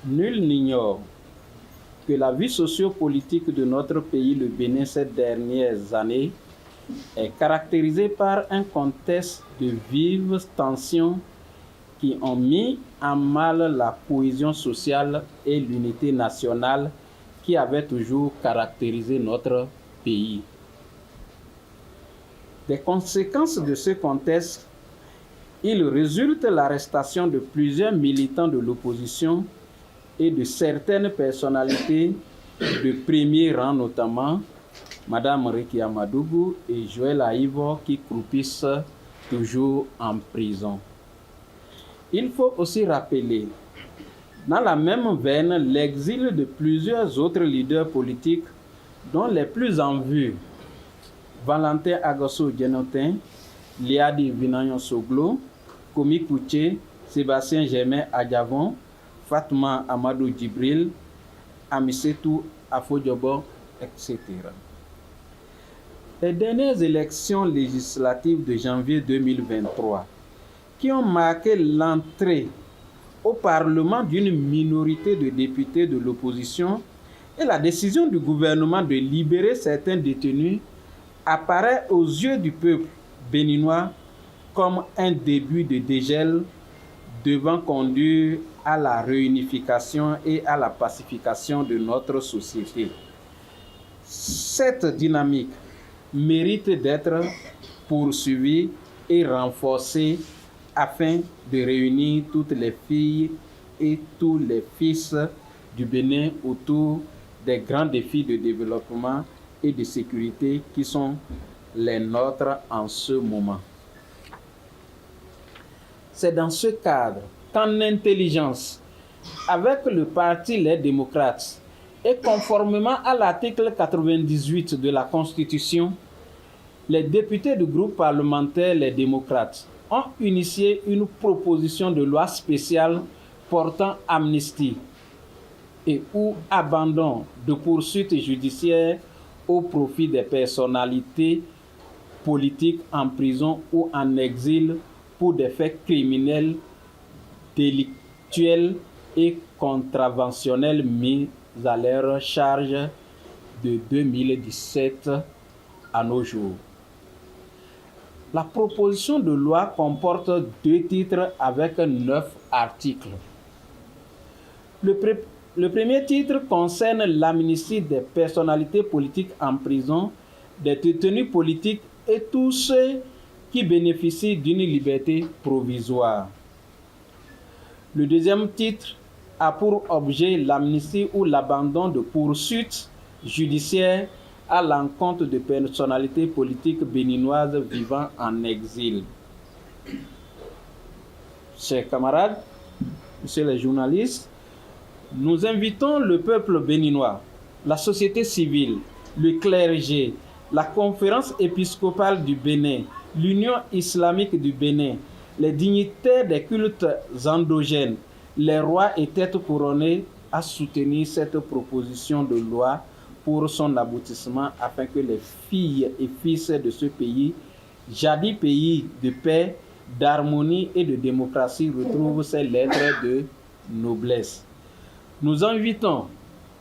Nul n'ignore que la vie sociopolitique de notre pays, le Bénin, ces dernières années, est caractérisée par un contexte de vives tensions qui ont mis en mal la cohésion sociale et l'unité nationale qui avaient toujours caractérisé notre pays. Des conséquences de ce contexte, il résulte l'arrestation de plusieurs militants de l'opposition et de certaines personnalités de premier rang, notamment Mme Rekia Madougou et Joël Aïvo, qui croupissent toujours en prison. Il faut aussi rappeler, dans la même veine, l'exil de plusieurs autres leaders politiques, dont les plus en vue, Valentin Agosso Genotin, Liadi Vinagnon Soglo, Komi Kouché, Sébastien Germain Adjavon, Fatma Amadou Djibril, Amisetou Afodjobo, etc. Les dernières élections législatives de janvier 2023, qui ont marqué l'entrée au Parlement d'une minorité de députés de l'opposition et la décision du gouvernement de libérer certains détenus, apparaît aux yeux du peuple béninois comme un début de dégel devant conduire à la réunification et à la pacification de notre société. Cette dynamique mérite d'être poursuivie et renforcée afin de réunir toutes les filles et tous les fils du Bénin autour des grands défis de développement et de sécurité qui sont les nôtres en ce moment. C'est dans ce cadre qu'en intelligence, avec le parti Les Démocrates et conformément à l'article 98 de la Constitution, les députés du groupe parlementaire Les Démocrates ont initié une proposition de loi spéciale portant amnistie et ou abandon de poursuites judiciaires au profit des personnalités politiques en prison ou en exil pour des faits criminels, délictuels et contraventionnels mis à leur charge de 2017 à nos jours. La proposition de loi comporte 2 titres avec 9 articles. Le premier titre concerne l'amnistie des personnalités politiques en prison, des détenus politiques et tous ceux qui bénéficient d'une liberté provisoire. Le deuxième titre a pour objet l'amnistie ou l'abandon de poursuites judiciaires à l'encontre de personnalités politiques béninoises vivant en exil. Chers camarades, messieurs les journalistes, nous invitons le peuple béninois, la société civile, le clergé, la conférence épiscopale du Bénin, l'Union islamique du Bénin, les dignitaires des cultes endogènes, les rois et têtes couronnées à soutenir cette proposition de loi pour son aboutissement afin que les filles et fils de ce pays, jadis pays de paix, d'harmonie et de démocratie, retrouvent ces lettres de noblesse. Nous invitons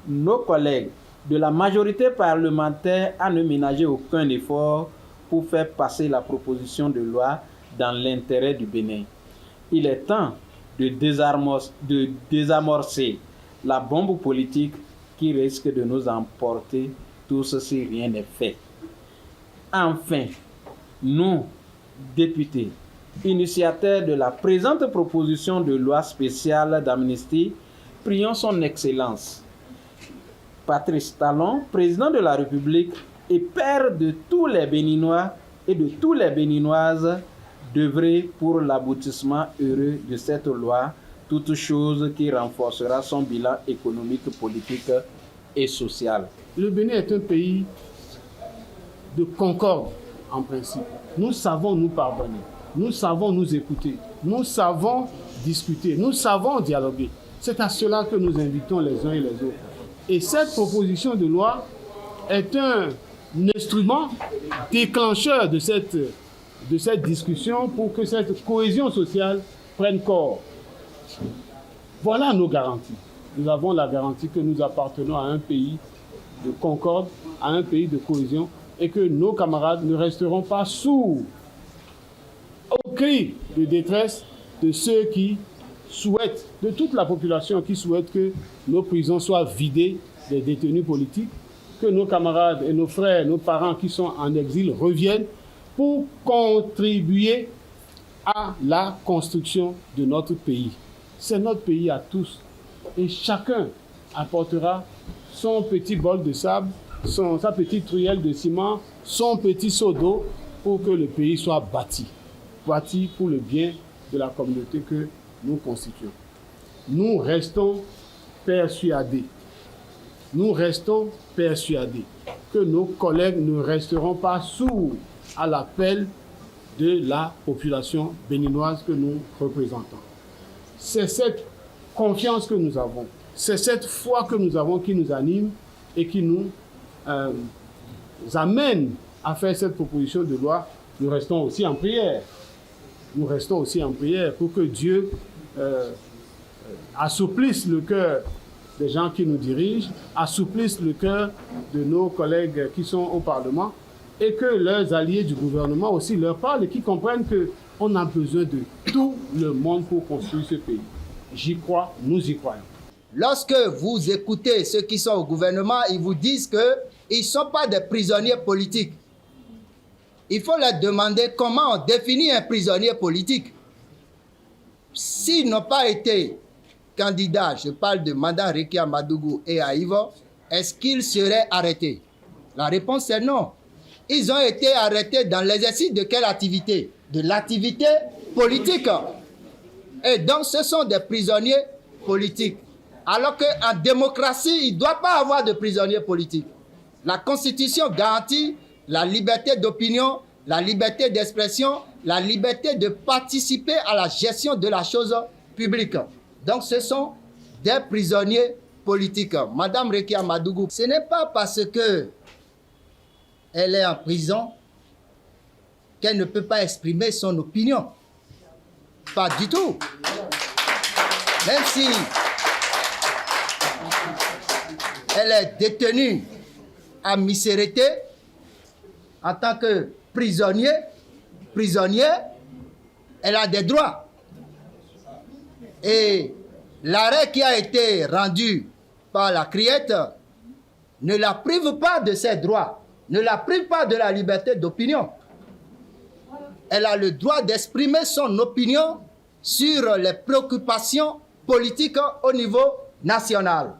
nos collègues de la majorité parlementaire à ne ménager aucun effort pour faire passer la proposition de loi dans l'intérêt du Bénin. Il est temps de désamorcer la bombe politique qui risque de nous emporter tous si rien n'est fait. Enfin, nous, députés, initiateurs de la présente proposition de loi spéciale d'amnistie, prions son Excellence, Patrice Talon, président de la République et père de tous les Béninois et de toutes les Béninoises, d'œuvrer pour l'aboutissement heureux de cette loi, toute chose qui renforcera son bilan économique, politique et social. Le Bénin est un pays de concorde en principe. Nous savons nous pardonner, nous savons nous écouter, nous savons discuter, nous savons dialoguer. C'est à cela que nous invitons les uns et les autres. Et cette proposition de loi est un instrument déclencheur de cette discussion pour que cette cohésion sociale prenne corps. Voilà nos garanties. nous avons la garantie que nous appartenons à un pays de concorde, à un pays de cohésion, et que nos camarades ne resteront pas sourds aux cris de détresse de ceux qui souhaitent, de toute la population qui souhaite que nos prisons soient vidées des détenus politiques, que nos camarades et nos frères, nos parents qui sont en exil reviennent pour contribuer à la construction de notre pays. C'est notre pays à tous. Et chacun apportera son petit bol de sable, sa petite truelle de ciment, son petit seau d'eau pour que le pays soit bâti. Bâti pour le bien de la communauté que nous constituons. Nous restons persuadés. Nous restons persuadés que nos collègues ne resteront pas sourds à l'appel de la population béninoise que nous représentons. C'est cette confiance que nous avons, c'est cette foi que nous avons qui nous anime et qui nous amène à faire cette proposition de loi. Nous restons aussi en prière. Nous restons aussi en prière pour que Dieu assouplisse le cœur des gens qui nous dirigent, assouplissent le cœur de nos collègues qui sont au Parlement et que leurs alliés du gouvernement aussi leur parlent et qu'ils comprennent qu'on a besoin de tout le monde pour construire ce pays. J'y crois, nous y croyons. Lorsque vous écoutez ceux qui sont au gouvernement, ils vous disent qu'ils ne sont pas des prisonniers politiques. Il faut leur demander comment on définit un prisonnier politique. S'ils n'ont pas été candidats, je parle de Mme Rekia Madougou et Aïvo, est-ce qu'ils seraient arrêtés? La réponse est non. Ils ont été arrêtés dans l'exercice de quelle activité? De l'activité politique. Et donc ce sont des prisonniers politiques. Alors qu'en démocratie, il ne doit pas avoir de prisonniers politiques. La Constitution garantit la liberté d'opinion, la liberté d'expression, la liberté de participer à la gestion de la chose publique. Donc ce sont des prisonniers politiques. Madame Rekia Madougou, ce n'est pas parce qu'elle est en prison qu'elle ne peut pas exprimer son opinion. Pas du tout. Même si elle est détenue à Misérité en tant que prisonnière, elle a des droits. Et l'arrêt qui a été rendu par la Criette ne la prive pas de ses droits, ne la prive pas de la liberté d'opinion. Elle a le droit d'exprimer son opinion sur les préoccupations politiques au niveau national.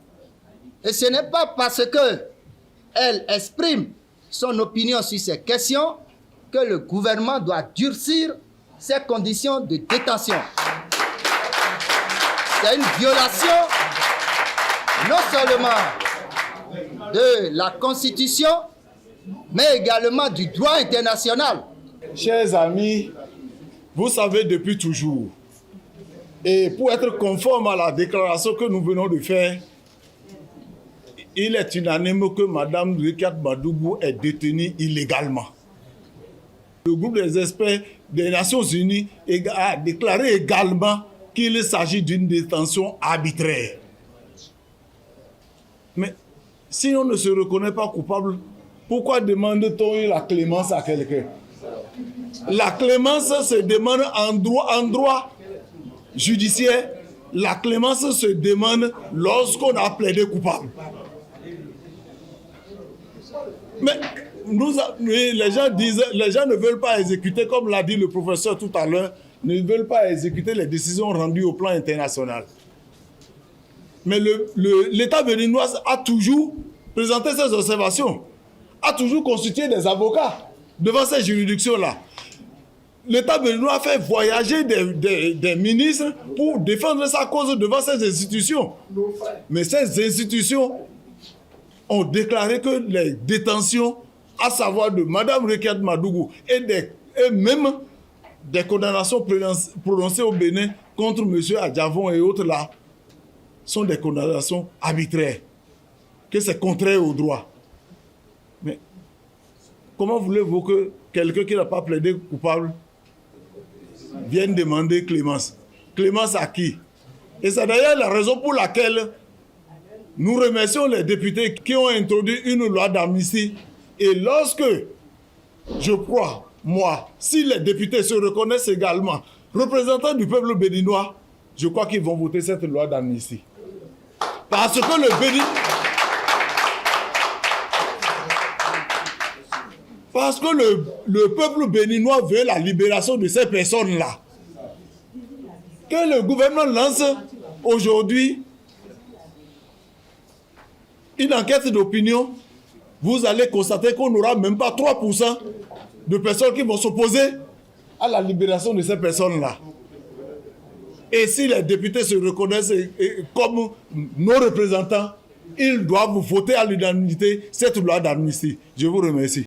Et ce n'est pas parce qu'elle exprime son opinion sur ces questions que le gouvernement doit durcir ses conditions de détention. C'est une violation non seulement de la Constitution, mais également du droit international. Chers amis, vous savez depuis toujours, et pour être conforme à la déclaration que nous venons de faire, il est unanime que Mme Rekia Madougou est détenue illégalement. Le groupe des experts des Nations Unies a déclaré également qu'il s'agit d'une détention arbitraire. Mais si on ne se reconnaît pas coupable, pourquoi demande-t-on la clémence à quelqu'un? La clémence se demande en droit judiciaire. La clémence se demande lorsqu'on a plaidé coupable. Mais les gens ne veulent pas exécuter, comme l'a dit le professeur tout à l'heure, ne veulent pas exécuter les décisions rendues au plan international. Mais l'État béninois a toujours présenté ses observations, a toujours constitué des avocats devant ces juridictions-là. L'État béninois a fait voyager des ministres pour défendre sa cause devant ces institutions. Mais ces institutions ont déclaré que les détentions, à savoir de Mme Rekia Madougou et même des condamnations prononcées au Bénin contre M. Adjavon et autres là, sont des condamnations arbitraires, que c'est contraire au droit. Mais comment voulez-vous que quelqu'un qui n'a pas plaidé coupable vienne demander clémence? Clémence à qui? Et c'est d'ailleurs la raison pour laquelle Nous remercions les députés qui ont introduit une loi d'amnistie. Et lorsque, je crois, moi, si les députés se reconnaissent également représentants du peuple béninois, je crois qu'ils vont voter cette loi d'amnistie. Parce que le peuple béninois veut la libération de ces personnes-là. Que le gouvernement lance aujourd'hui une enquête d'opinion, vous allez constater qu'on n'aura même pas 3% de personnes qui vont s'opposer à la libération de ces personnes-là. Et si les députés se reconnaissent comme nos représentants, ils doivent voter à l'unanimité cette loi d'amnistie. Je vous remercie.